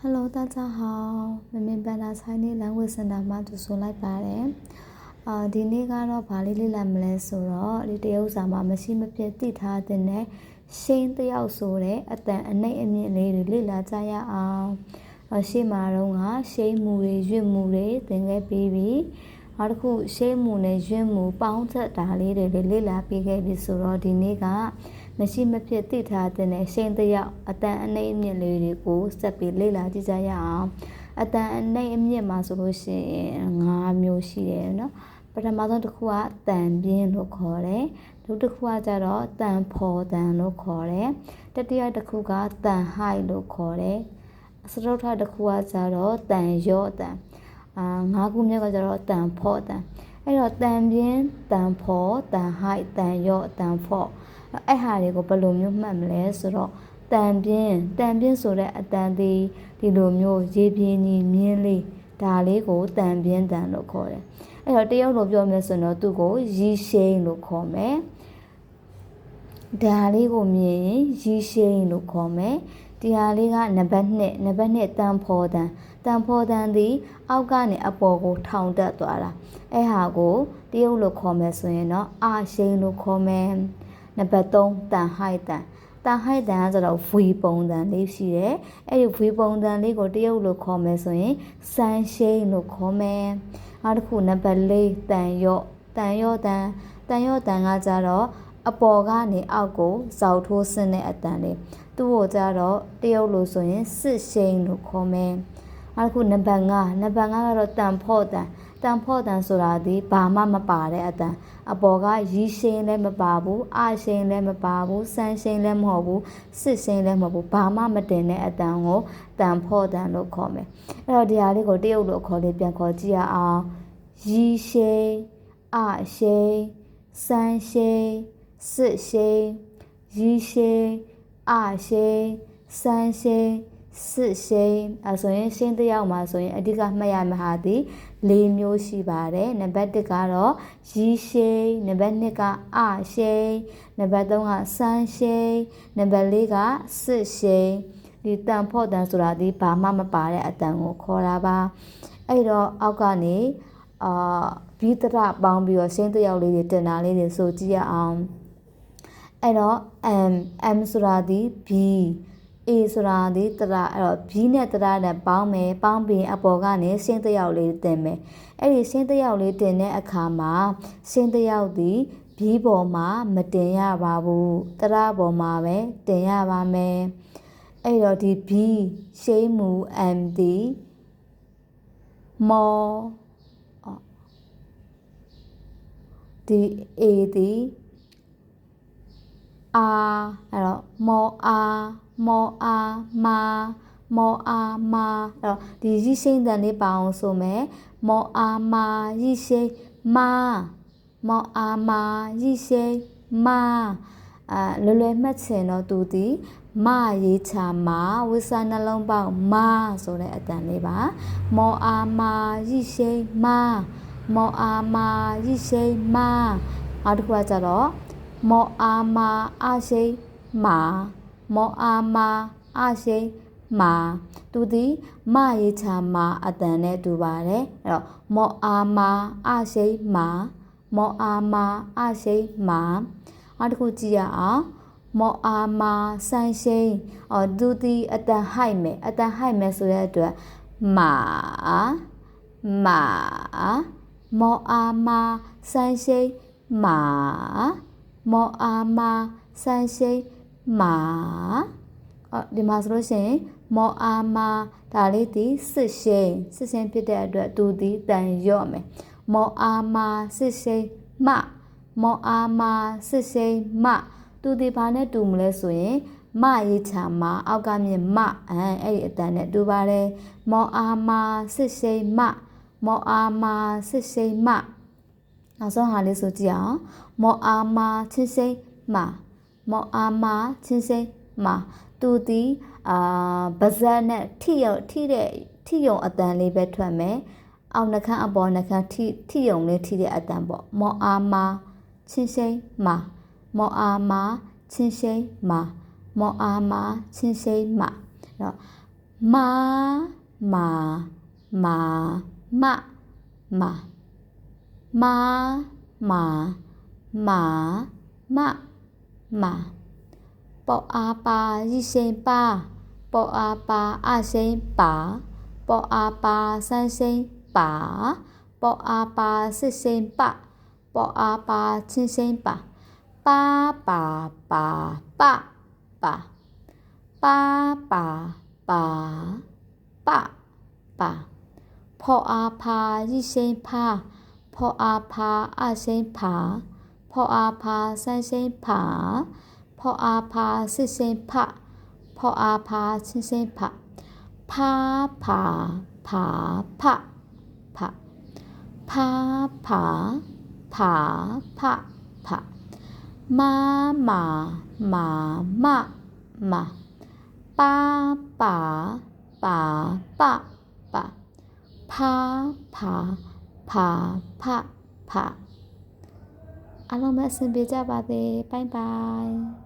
Hello，大家好，明明白啦，猜你兩位聖誕媽就數လိုက်ပါတယ်。ဒီနေ့ကတော့ဗာလေးလေးလာမလဲဆိုတော့ဒီတရုပ်စာမှာမရှိမဖြစ်တည်ထားတဲ့နဲ့ရှင်းတယောက်ဆိုတဲ့အတန်အနှိမ့်အမြင့်လေးတွေလေ့လာကြရအောင်။ရှေ့မှာတော့ကရှင်းမှုတွေရွတ်မှုတွေသင်ခဲ့ပြီးပြီ။နောက်တစ်ခုရှင်းမှုနဲ့ရွတ်မှုပေါင်းချက်တာလေးတွေလေ့လာပြီးခဲ့ပြီဆိုတော့ဒီနေ့ကမရှိမဖြစ်တည်ထားတဲ့နဲ့ရှင်းတယောက်အတန်အနှိမ့်အမြင့်လေးတွေကိုစက်ပြီးလေ့လာကြည့်ကြရအောင်။အတန်အနှိမ့်အမြင့်မှာဆိုလို့ရှိရင်5မျိုးရှိတယ်နော်။ပထမဆုံးတစ်ခုကတန်ပြင်းလို့ခေါ်တယ်ဒုတစ်ခုကကျတော့တန်ဖော်တန်လို့ခေါ်တယ်တတိယတစ်ခုကတန်ဟိုက်လို့ခေါ်တယ်စတုထတစ်ခုကကျတော့တန်ရော့တန်ငါးခုမြောက်ကကျတော့တန်ဖော့တန်အဲ့တော့တန်ပြင်းတန်ဖော်တန်ဟိုက်တန်ရော့တန်ဖော့အဲ့ဟာတွေကိုဘယ်လိုမျိုးမှတ်မလဲဆိုတော့တန်ပြင်းဆိုတဲ့အတန်ဒီလိုမျိုးရေပြင်းကြီးမြင်းလေးဒါလေးကိုတန်ပြင်းတန်လို့ခေါ်တယ်အဲ့တော့တရုတ်လိုပြောမယ်ဆိုတော့သူ့ကိုရီရှိန်လို့ခေါ်မယ်ဒါလေးကိုမြင်ရင်ရီရှိန်လို့ခေါ်မယ်ဒီဟာလေးကနံပါတ်2တန်ဖော်တန်သည်အောက်ကနေအပေါ်ကိုထောင်တက်သွားတာအဲ့ဟာကိုတရုတ်လိုခေါ်မယ်ဆိုရင်တော့အာရှိန်လို့ခေါ်မယ်နံပါတ်3တန်ဟိုက်တန်ကဆိုတော့ V ပုံတန်လေးရှိတယ်အဲ့ဒီ V ပုံတန်လေးကိုတရုတ်လိုခေါ်မယ်ဆိုရင်စန်ရှိန်လို့ခေါ်မယ်နောက်တစ်ခုနံပါတ်4တန်ရော့တန်ကကြတော့အပေါ်ကနေအောက်ကိုဇောက်ထိုးဆင်းတဲ့အတန်လေးသူ့ကိုကြတော့တရုတ်လိုဆိုရင်စစ်ရှိန်လို့ခေါ်မယ်နောက်တစ်ခုနံပါတ်5ကတော့တန်ဖော့တန်ဆိုတာဒီဘာမှမပါတဲ့အတန်အပေါ်ကရီရှိန်လည်းမပါဘူးအရှိန်လည်းမပါဘူးစမ်းရှိန်လည်းမဟုတ်ဘူးစစ်ရှိန်လည်းမဟုတ်ဘူးဘာမှမတင်တဲ့အတန်ကိုတန်ဖော့တန်လို့ခေါ်မယ်အဲ့တော့ဒီဟာလေးကိုတရုတ်လိုခေါ်လေးပြန်ခေါ်ကြည့်ရအောင်ရီရှိန်အရှိန်စမ်းရှိန်စစ်ရှိန်ရီရှိန်အရှိန်စမ်းရှိန်စစ်ရှိန်ဆိုရင်ရှင်းတယောက်မှာဆိုရင်အဓိကမှတ်ရမှာဟာဒီ4မျိုးရှိပါတယ်နံပါတ်1ကတော့ရီရှိန်နံပါတ်2ကအရှိန်နံပါတ်3ကစမ်းရှိန်နံပါတ်4ကစစ်ရှိန်ဒီတန်ဖော့တန်ဆိုတာဒီဘာမှမပါတဲ့အတန်ကိုခေါ်တာပါအဲ့တော့အောက်ကနေဘီတရပေါင်းပြီးတော့ရှင်းတယောက်လေးတွေတင်တာလေးတွေဆိုကြည့်ရအောင်အဲ့တော့ M ဆိုတာဒီ B A ဆိုတာဒီတရအဲ့တော့ B နဲ့တရနဲ့ပေါင်းပြီးအပေါ်ကနေရှင်းတယောက်လေးတင်မယ်အဲ့ဒီရှင်းတယောက်လေးတင်တဲ့အခါမှာရှင်းတယောက်ဒီ B ပေါ်မှာမတင်ရပါဘူးတရပေါ်မှာပဲတင်ရပါမယ်အဲ့တော့ဒီ B ရှင်းမှု M ဒီမောဒီ A ဒီအာအဲ့တော့မောအာမာအဲ့တော့ဒီရီရှိန်တန်လေးပါအောင်ဆိုမယ်မောအာမာရီရှိန်မာမောအာမာရီရှိန်မာလွယ်မှတ်ချင်တော့သူဒီမရေးချာမာဝိစာနှလုံးပေါက်မာဆိုတဲ့အတန်လေးပါမောအာမာရီရှိန်မာမောအာမာရီရှိန်မာနောက်တစ်ခုကကြတော့မောအာမာအရှိန်မာမောအာမာအရှိန်မာသူဒီမရေးချာမာအတန်နဲ့တူပါတယ်အဲ့တော့မောအာမာအရှိန်မာမောအာမာအရှိန်မာနောက်တစ်ခုကြည့်ရအောင်မောအာမာစန်ရှိန်သူဒီအတန်ဟိုက်မယ်ဆိုတဲ့အတွက်မာမောအာမာစန်ရှိန်မာမောအာမာစန်ရှိန်မာဒီမှာဆိုလို့ရှိရင်မောအာမာဒါလေးဒီစစ်ရှိန်ဖြစ်တဲ့အတွက်သူဒီတန်ရော့မယ်မောအာမာစစ်ရှိန်မောအာမာစစ်ရှိန်သူဒီဘာနဲ့တူမလဲဆိုရင်မရေးချာမာအောက်ကမြင်အဲ့ဒီအတန်နဲ့တူပါတယ်မောအာမာစစ်ရှိန်မောအာမာစစ်ရှိန်နောက်ဆုံးဟာလေးဆိုကြည့်အောင်မောအာမာချင်းစိန်မောအာမာချင်းစိန်သူဒီပါဇက်နဲ့ထိယုံအတန်လေးပဲထွက်မယ်အောက်နှခမ်းအပေါ်နှခမ်းထိယုံလေးထိတဲ့အတန်ပေါ့မောအာမာချင်းစိန်မောအာမာချင်းစိန်မောအာမာချင်းစိန်အဲ့တော့马马马马马马马马马马宝阿爸一声爸宝阿爸二声爸宝阿爸三声爸宝阿爸四声爸宝阿爸七声爸爸爸爸爸爸爸爸爸爸爸พ่ออาพายี่เซนพาพ่ออาพาอาเซนผาพ่ออาพา三เซนผาพ่ออาพา四เซนผาพ่ออาพา七เซนผาพาผาผาผาผาพาผาผาผาผามาหมาหมาหมาหมาป้าป๋าป๋าป๋าป๋าพาผาผาผาผาအားလုံးပဲအဆင်ပြေကြပါစေဘိုင်ဘိုင်